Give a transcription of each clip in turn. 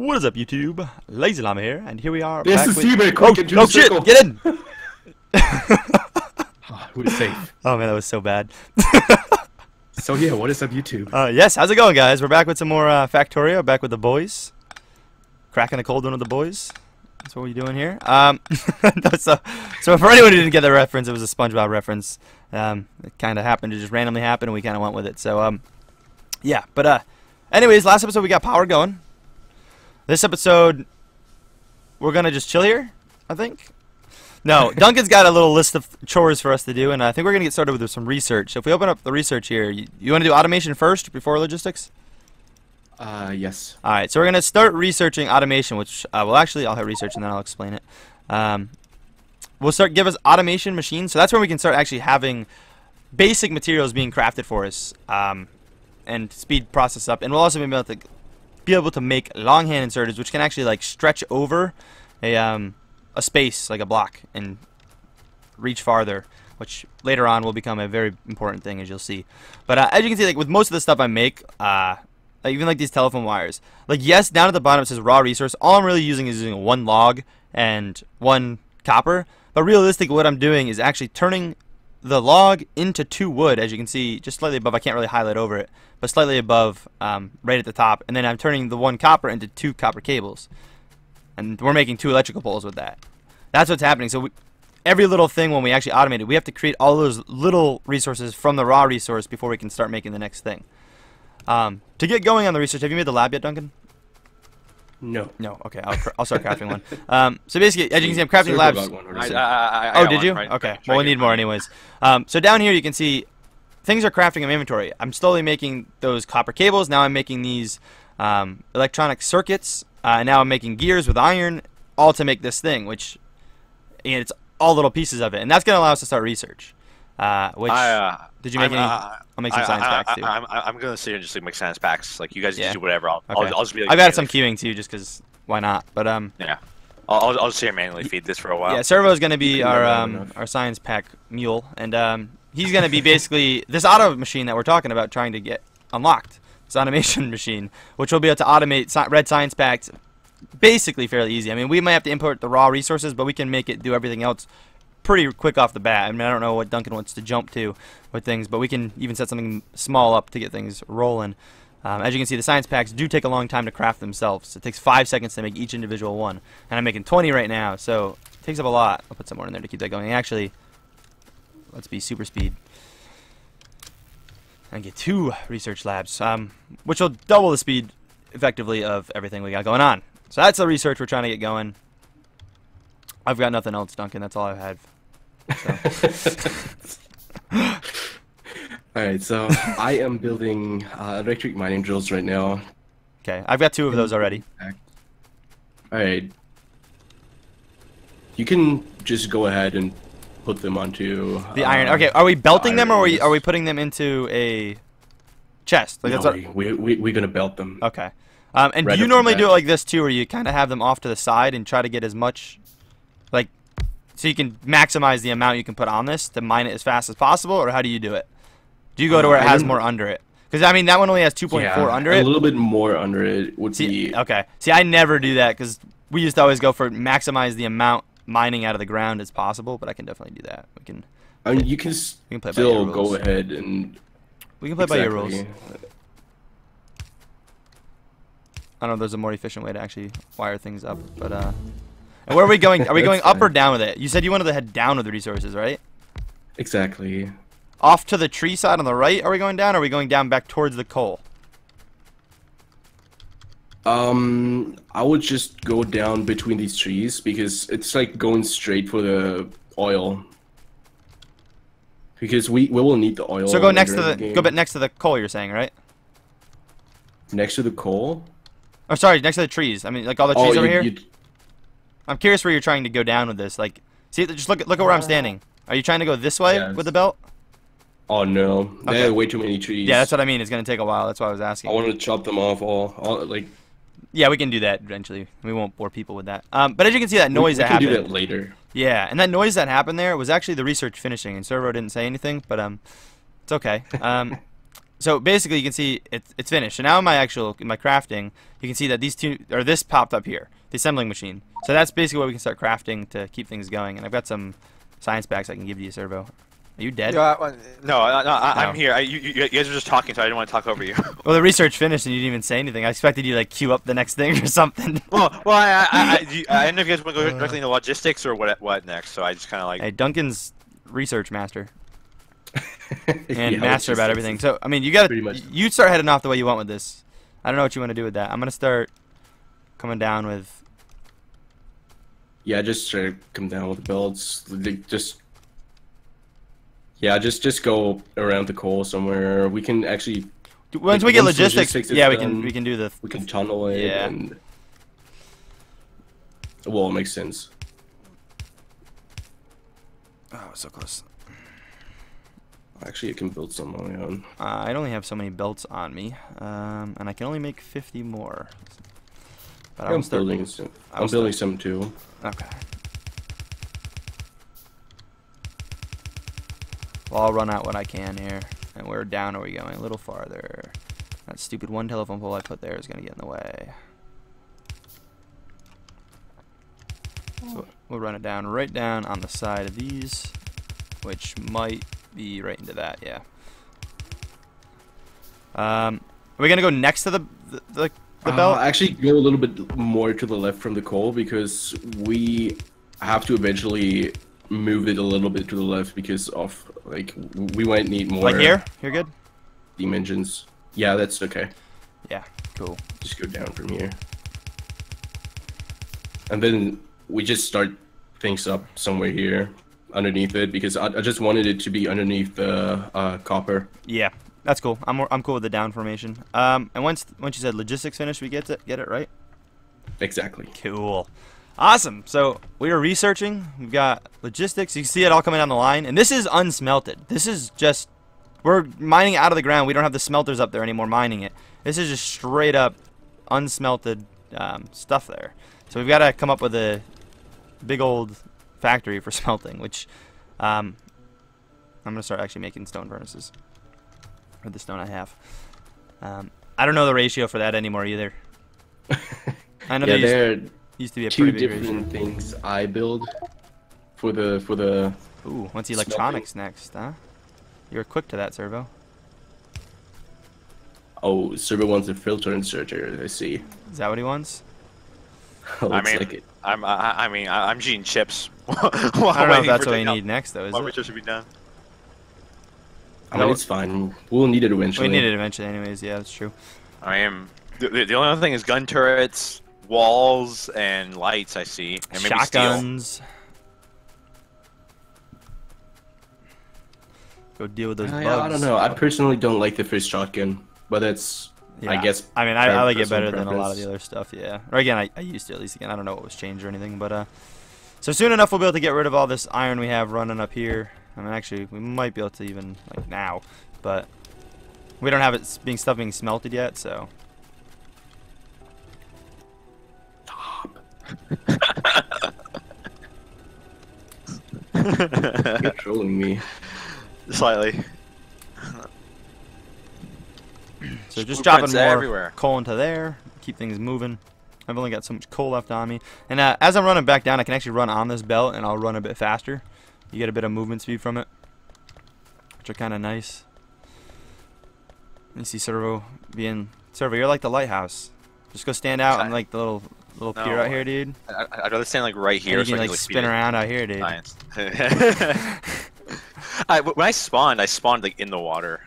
What is up, YouTube? LazeeLlama here, and here we are. This back is with... T-Bay, quick into Oh the shit! circle. Get in! We're safe. Oh man, that was so bad. So yeah, what is up, YouTube? Yes, how's it going, guys? We're back with some more Factorio. Back with the boys, cracking the cold one with the boys. That's what we're doing here. So for anyone who didn't get the reference, it was a SpongeBob reference. It kind of happened to just randomly happen, and we kind of went with it. So yeah. But anyways, last episode we got power going. This episode, we're gonna just chill here, I think. No, Duncan's got a little list of chores for us to do, and I think we're gonna get started with some research. So if we open up the research here, you want to do automation first before logistics? Yes. All right, so we're gonna start researching automation, which well, actually, I'll hit research and then I'll explain it. We'll start give us automation machines, so that's where we can start actually having basic materials being crafted for us, and speed process up, and we'll also be able to make longhand inserters, which can actually like stretch over a space like a block and reach farther, which later on will become a very important thing, as you'll see. But as you can see, like with most of the stuff I make, even like these telephone wires, like yes, down at the bottom it says raw resource. All I'm really using is using one log and one copper. But realistically, what I'm doing is actually turning the log into 2 wood, as you can see, just slightly above. I can't really highlight over it, but slightly above, right at the top. And then I'm turning the 1 copper into 2 copper cables. And we're making 2 electrical poles with that. That's what's happening. So every little thing, when we actually automate it, we have to create all those little resources from the raw resource before we can start making the next thing. To get going on the research, have you made the lab yet, Duncan? No. No. Okay, I'll start crafting one. So basically, as you can see, I'm crafting labs. Oh, did you? Okay. Well, we need more anyways. So down here, you can see things are crafting in inventory. I'm slowly making those copper cables. Now I'm making these electronic circuits. And now I'm making gears with iron, all to make this thing, which it's all little pieces of it. And that's going to allow us to start research. Did you make any? I'll make some science packs too. I'm going to sit here and just like, make science packs. Like, you guys just do whatever. I'll just be like... I've got some queuing too, just because why not? But yeah. I'll just sit here and manually feed this for a while. Yeah, Servo's going to be our science pack mule, and he's going to be basically this auto machine that we're talking about trying to get unlocked. This automation machine, which will be able to automate red science packs basically fairly easy. I mean, we might have to import the raw resources, but we can make it do everything else pretty quick off the bat. I mean, I don't know what Duncan wants to jump to with things, but we can even set something small up to get things rolling. As you can see, the science packs do take a long time to craft themselves. It takes 5 seconds to make each individual one, and I'm making 20 right now, so it takes up a lot. I'll put some more in there to keep that going. Actually, let's be super speed and get 2 research labs, which will double the speed effectively of everything we got going on. So that's the research we're trying to get going. I've got nothing else, Duncan. That's all I've had. So. Alright, so I am building electric mining drills right now. Okay, I've got 2 of those already. Alright. You can just go ahead and put them onto the iron. Okay, are we belting them, or are we putting them into a chest? Like, no, that's we're gonna belt them. Okay. And do you normally do it like this too, where you kind of have them off to the side and try to get as much, like, so you can maximize the amount you can put on this to mine it as fast as possible, or how do you do it? Do you go to where it has more under it? Because I mean, that one only has 2.4 under it. A little bit more under it would be. Okay. See, I never do that because we used to always go for maximize the amount mining out of the ground as possible, but I can definitely do that. We can. I mean, you can still go ahead and. We can play by your rules. I don't know if there's a more efficient way to actually wire things up, but and where are we going? Are we going up or down with it? You said you wanted to head down with the resources, right? Exactly. Off to the tree side on the right, are we going down, or are we going down back towards the coal? I would just go down between these trees because it's like going straight for the oil. Because we will need the oil. So go next to the next to the coal, you're saying, right? Next to the coal? Oh, sorry, next to the trees. I mean, like all the trees over here. I'm curious where you're trying to go down with this. Like, see, just look at where I'm standing. Are you trying to go this way with the belt? Oh no, there are way too many trees. Yeah, that's what I mean. It's gonna take a while. That's why I was asking. I want to chop them off all like. Yeah, we can do that eventually. We won't bore people with that. But as you can see, that noise that happened. We can do that later. Yeah, and that noise that happened there was actually the research finishing, and Servo didn't say anything, but it's okay. So basically, you can see it's finished. So now in my crafting, you can see that these two, or this popped up here, the assembling machine. So that's basically what we can start crafting to keep things going. And I've got some science packs I can give you, Servo. Are you dead? No, I'm here. You guys were just talking, so I didn't want to talk over you. Well, the research finished and you didn't even say anything. I expected you to like queue up the next thing or something. I didn't know if you guys want to go directly into logistics or what next. So I just kind of like. Hey, Duncan's research master. And Yeah, master about everything. So I mean, you start heading off the way you want with this. I don't know what you want to do with that. I'm gonna start coming down with. Yeah, just try to come down with the builds. Just go around the coal somewhere. We can actually. Once we get logistics, yeah, we can do the. We can tunnel it. Yeah. And, well, it makes sense. Oh, so close. Actually, I can build some on my own. I only have so many belts on me, and I can only make 50 more. But I'm building some. I'm building some too. Okay. Well, I'll run out what I can here. And where down are we going? A little farther. That stupid one telephone pole I put there is going to get in the way. So we'll run it down right down on the side of these, which might be right into that, yeah. Are we going to go next to the belt? Actually, go a little bit more to the left from the coal because we have to eventually move it a little bit to the left because of like we might need more. Like here? You're good? Dimensions. Yeah, that's okay. Yeah, cool. Just go down from here. And then we just start things up somewhere here underneath it because I just wanted it to be underneath the copper. Yeah, that's cool. I'm cool with the down formation. And once you said logistics finished, we get it right? Exactly. Cool. Awesome. So we are researching. We've got logistics. You can see it all coming down the line. And this is unsmelted. This is just, we're mining it out of the ground. We don't have the smelters up there anymore mining it. This is just straight up unsmelted stuff there. So we've got to come up with a big old factory for smelting, which I'm going to start actually making stone furnaces. Or the stone I have. I don't know the ratio for that anymore either. I know yeah, used to be a two pretty big different things I build for the. Ooh, what's electronics next, huh? You're quick to that, Servo. Oh, Servo wants a filter inserter. I see. Is that what he wants? I'm eating chips. I don't know if that's what we need next, though. Is it? Research should be done. I mean, it's fine. We'll need it eventually. We need it eventually, anyways. Yeah, that's true. The only other thing is gun turrets, walls, and lights. I see. And maybe shotguns. Steel. Go deal with those bugs. I don't know. I personally don't like the first shotgun, but that's. Yeah. I guess. I mean, I like it better than a lot of the other stuff. Yeah. Or again, I used to at least. Again, I don't know what was changed or anything, but so soon enough we'll be able to get rid of all this iron we have running up here. I mean, actually, we might be able to even like now, but we don't have it being smelted yet, so. Stop. You're trolling me. Slightly. So just dropping more coal into there, keep things moving. I've only got so much coal left on me. And as I'm running back down, I can actually run on this belt, and I'll run a bit faster. You get a bit of movement speed from it, which are kind of nice. You see Servo, you're like the lighthouse. Just go stand out on like the little pier out here, dude. I'd rather stand like right here. And you can like spin around out here, dude. When I spawned like in the water.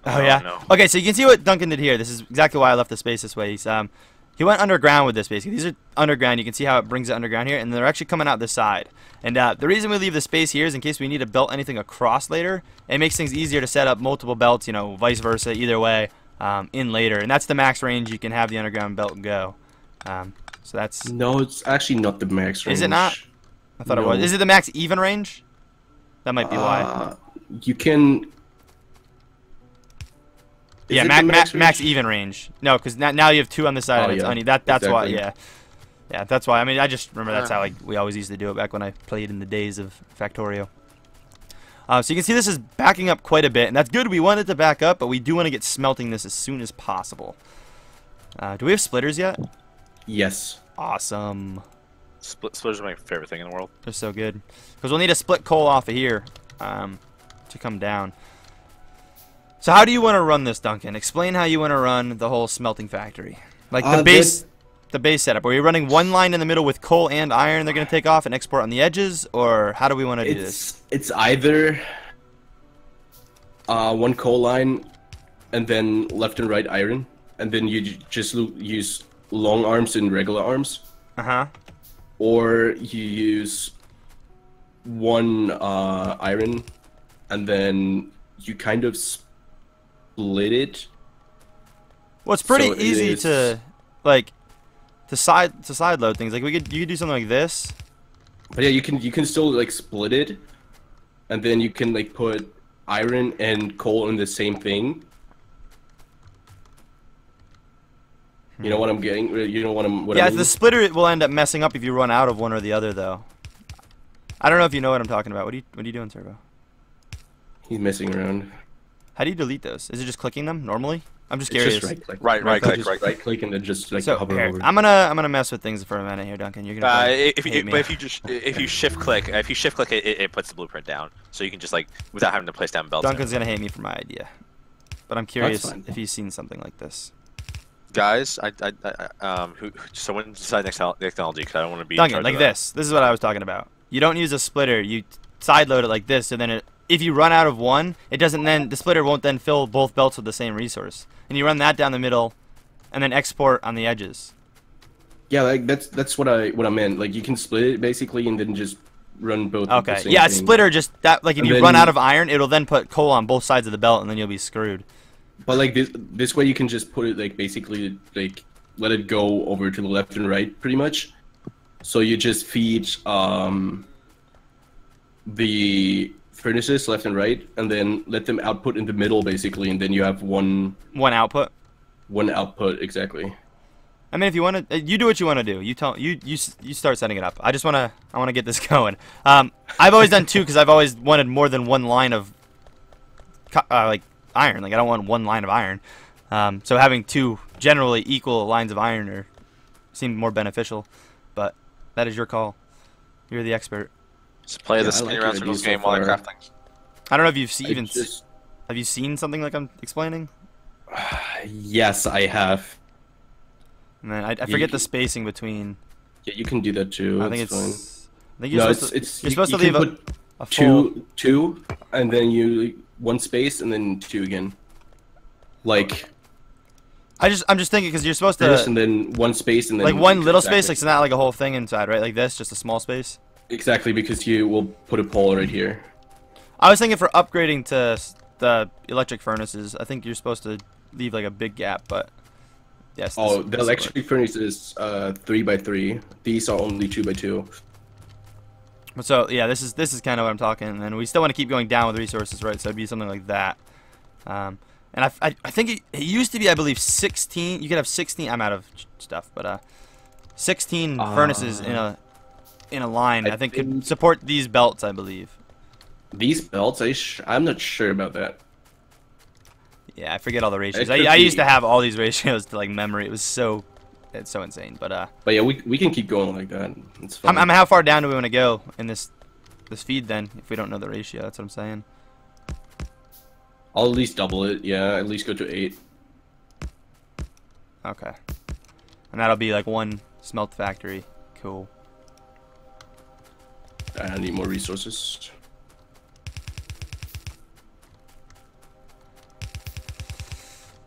Oh yeah. No. Okay, so you can see what Duncan did here. This is exactly why I left the space this way. He went underground with this basically. These are underground. You can see how it brings it underground here, and they're actually coming out this side. And the reason we leave the space here is in case we need to belt anything across later. It makes things easier to set up multiple belts, you know, vice versa, either way, in later. And that's the max range you can have the underground belt go. So that's. No, it's actually not the max range. Is it not? I thought it was. Is it the max even range? That might be why. You can. Yeah, max even range. No, because now you have two on the side. And it's that's exactly. Why. Yeah, that's why. I mean, I just remember that's how like we always used to do it back when I played in the days of Factorio. So you can see this is backing up quite a bit, and that's good. We want it to back up, but we do want to get smelting this as soon as possible. Do we have splitters yet? Yes. Awesome. Splitters are my favorite thing in the world. They're so good. Because we'll need to split coal off of here to come down. So how do you want to run this, Duncan? Explain how you want to run the whole smelting factory. Like the base setup. Are we running one line in the middle with coal and iron they're going to take off and export on the edges? Or how do we want to do this? It's either one coal line and then left and right iron. And then you just use long arms and regular arms. Uh-huh. Or you use one iron and then you kind of split it. Well, it's pretty So easy to like to side load things. Like you could do something like this. But yeah, you can still like split it, and then you can like put iron and coal in the same thing. You know what I'm getting? You know what I'm. What Yeah, I mean? the splitter will end up messing up if you run out of one or the other, though. I don't know if you know what I'm talking about. What are you doing, Turbo? He's messing around. How do you delete those? Is it just clicking them normally? I'm just It's curious. just right click. Right click. Right click and then just like So hover here, over. I'm gonna mess with things for a minute here, Duncan. You're gonna If you shift click, it puts the blueprint down, so you can just like without having to place down belts. Duncan's gonna hate me for my idea, but I'm curious fine. if he's seen something like this. Guys, someone decide next technology because I don't want to be Duncan, in charge like of that. this. This is what I was talking about. You don't use a splitter. You side load it like this, and then if you run out of one, it doesn't then the splitter won't then fill both belts with the same resource, and you run that down the middle, and then export on the edges. Yeah, like that's what I meant. Like you can split it basically and then just run both. Okay. The same Yeah, a thing. splitter just that like if And you then run out of iron, it'll then put coal on both sides of the belt, and then you'll be screwed. But like this way you can just put it like basically like let it go over to the left and right pretty much. So you just feed the furnaces left and right, and then let them output in the middle basically, and then you have one output. One output exactly. I mean, if you want to, you do what you want to do. You start setting it up. I want to get this going. I've always done two because I've always wanted more than one line of like iron. Like I don't want one line of iron. So having two generally equal lines of iron seemed more beneficial. But that is your call. You're the expert. Just play the I spinning like around your circles idea game so while I far. craft things. I don't know if you've Just have you seen something like I'm explaining? yes, I have. And then I forget the spacing between. Yeah, you can do that too. I think it's it's. fine. I think you're No, supposed it's you're supposed to you leave can put a full. two, and then you one space and then two again. Like I'm just thinking because you're supposed this to and then one space and then like one little space, exactly. like it's not like a whole thing inside, right? Like this, just a small space. Exactly, because you will put a pole right here. I was thinking for upgrading to the electric furnaces, I think you're supposed to leave like a big gap, but yes. Oh, the electric furnace is 3x3. These are only 2x2. So yeah, this is kind of what I'm talking, and we still want to keep going down with resources, right? So it'd be something like that. And I think it used to be, I believe, 16. You could have 16. I'm out of stuff, but 16 furnaces in a line. I think could support these belts, I believe. These belts, I'm not sure about that. Yeah, I forget all the ratios. It could I used be. to have all these ratios to like memory. It's so insane. But yeah, we can keep going like that. It's fine. I'm how far down do we want to go in this feed then? If we don't know the ratio, that's what I'm saying. I'll at least double it. Yeah, at least go to 8. Okay. And that'll be like one smelt factory. Cool. I need more resources.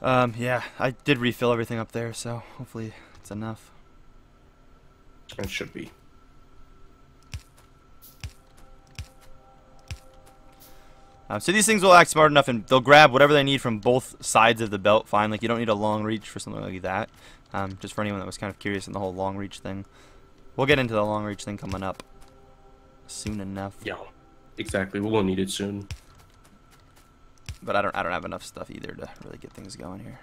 Yeah, I did refill everything up there, so hopefully it's enough. It should be. So these things will act smart enough, and they'll grab whatever they need from both sides of the belt. Fine, like you don't need a long reach for something like that. Just for anyone that was kind of curious in the whole long reach thing, we'll get into the long reach thing coming up soon enough. Yeah, exactly. We will need it soon. But I don't have enough stuff either to really get things going here.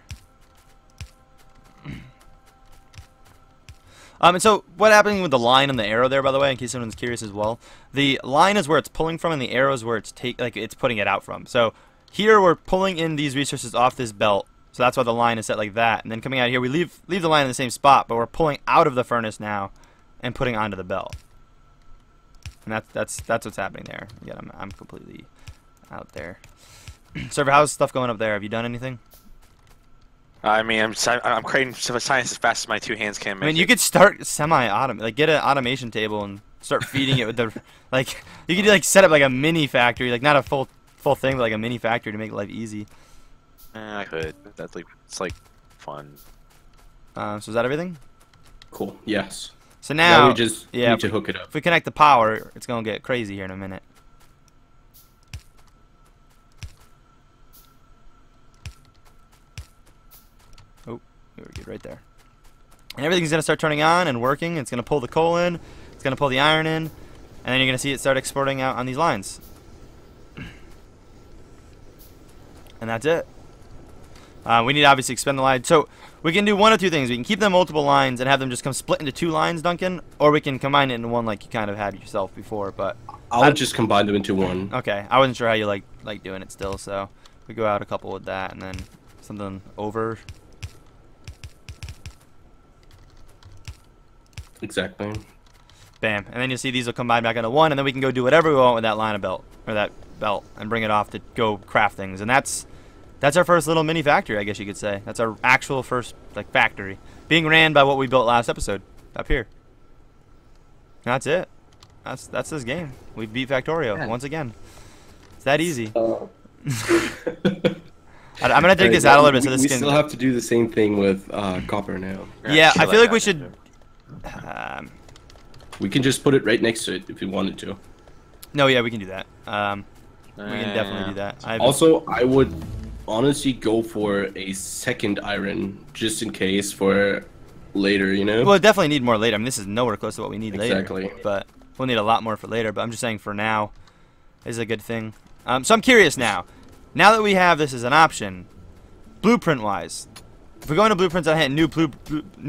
And so what happening with the line and the arrow there, by the way, in case someone's curious as well, the line is where it's pulling from, and the arrow is where it's it's putting it out from. So here we're pulling in these resources off this belt, so that's why the line is set like that. And then coming out here, we leave the line in the same spot, but we're pulling out of the furnace now and putting onto the belt. And that's what's happening there. Again, I'm completely out there. Server, how's stuff going up there? Have you done anything? I mean, I'm creating science as fast as my 2 hands can make. I mean, you could start semi-automate, like get an automation table and start feeding it with the, like, you could like set up like a mini factory, like not a full thing, but like a mini factory to make life easy. I could. That's like, it's like fun. So is that everything? Cool. Yes. So now we just need to hook it up. If we connect the power, it's gonna get crazy here in a minute. Oh, we were good right there. And everything's gonna start turning on and working. It's gonna pull the coal in. It's gonna pull the iron in, and then you're gonna see it start exporting out on these lines. And that's it. We need to obviously expend the line. So we can do one of two things. We can keep them multiple lines and have them just come split into 2 lines, Duncan, or we can combine it into one like you kind of had yourself before. But I'll just combine them into one. Okay, I wasn't sure how you like doing it still, so we go out a couple with that and then something over. Exactly. Bam, and then you'll see these will combine back into one, and then we can go do whatever we want with that line of belt or that belt and bring it off to go craft things, and that's our first little mini factory, I guess you could say. That's our actual first like factory, being ran by what we built last episode up here. And that's it. That's this game. We beat Factorio once again. It's that easy. I'm gonna take this out a little bit so this we can. still have to do the same thing with copper now. Yeah, I feel like we should. We can just put it right next to it if we wanted to. No, yeah, we can do that. We can definitely do that. Also, I would honestly go for a second iron just in case for later, you know? We'll definitely need more later. I mean, this is nowhere close to what we need exactly. later. But we'll need a lot more for later. But I'm just saying for now is a good thing. So I'm curious now. Now that we have this as an option, blueprint-wise, if we go into blueprints and I hit new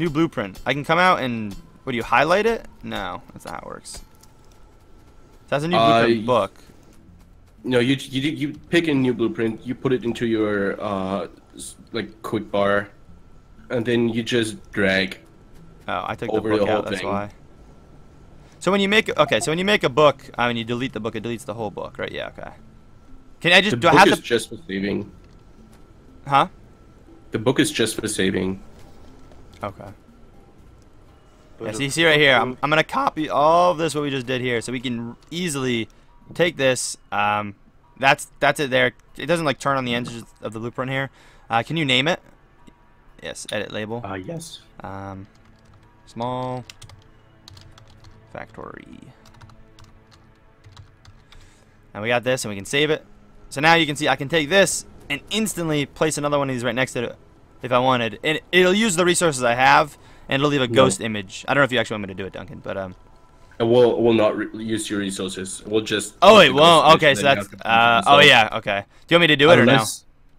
blueprint, I can come out and, what do you, highlight it? No, that's not how it works. So that's a new blueprint book. No, you pick a new blueprint, you put it into your like quick bar, and then you just drag. Oh, I took the book out. That's why. So when you make a book, I mean, you delete the book, it deletes the whole book, right? Yeah. Okay. Can I just do I have to? The book is just for saving. Huh? The book is just for saving. Okay. Yeah, so you see right here, I'm gonna copy all of this what we just did here, so we can easily take this. That's it there. It doesn't like turn on the edges of the blueprint here. Can you name it? Yes. Edit label. Yes. Small factory. And we got this, and we can save it. So now you can see I can take this and instantly place another one of these right next to it if I wanted. And it'll use the resources I have, and it'll leave a ghost image. I don't know if you actually want me to do it, Duncan, but We'll not use your resources. We'll just. Oh, it won't. Okay, so that's. Oh yeah. Okay. Do you want me to do it or no?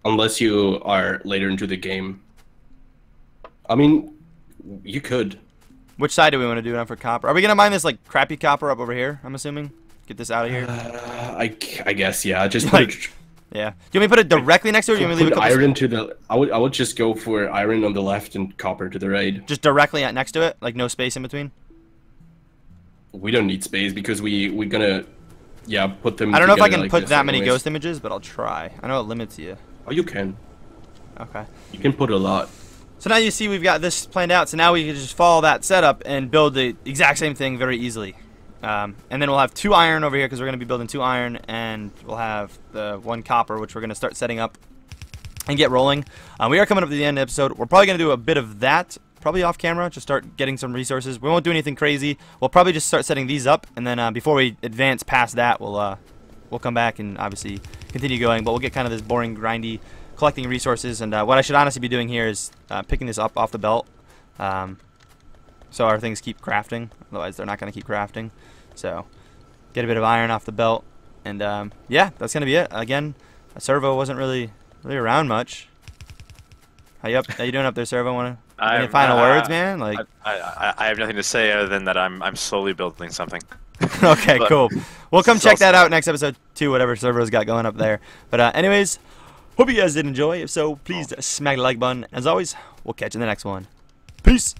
Unless you are later into the game. I mean, you could. Which side do we want to do it on for copper? Are we gonna mine this like crappy copper up over here? I'm assuming. Get this out of here. I guess yeah. Just put it. Yeah. Do you want me to put it directly next to it? Or do you want me to leave put iron to the. I would just go for iron on the left and copper to the right. Just directly next to it, like no space in between. We don't need space because we're gonna, put them. I don't know if I can put that many ghost images, but I'll try. I know it limits you. Oh, you can. Okay. You can put a lot. So now you see we've got this planned out. So now we can just follow that setup and build the exact same thing very easily. And then we'll have 2 iron over here because we're going to be building 2 iron, and we'll have the 1 copper, which we're going to start setting up and get rolling. We are coming up to the end of the episode. We're probably going to do a bit of that. Probably off camera, just start getting some resources. We won't do anything crazy. We'll probably just start setting these up, and then before we advance past that, we'll come back and obviously continue going. But we'll get kind of this boring, grindy, collecting resources. And what I should honestly be doing here is picking this up off the belt, so our things keep crafting. Otherwise, they're not going to keep crafting. So get a bit of iron off the belt, and yeah, that's gonna be it. Again, Servo wasn't really around much. How you doing up there, Servo? Want to Any final words, man? Like, I have nothing to say other than that I'm slowly building something. okay, But cool. We'll come check also- that out next episode too, whatever server's got going up there. But anyways, hope you guys did enjoy. If so, please smack the like button. As always, we'll catch you in the next one. Peace.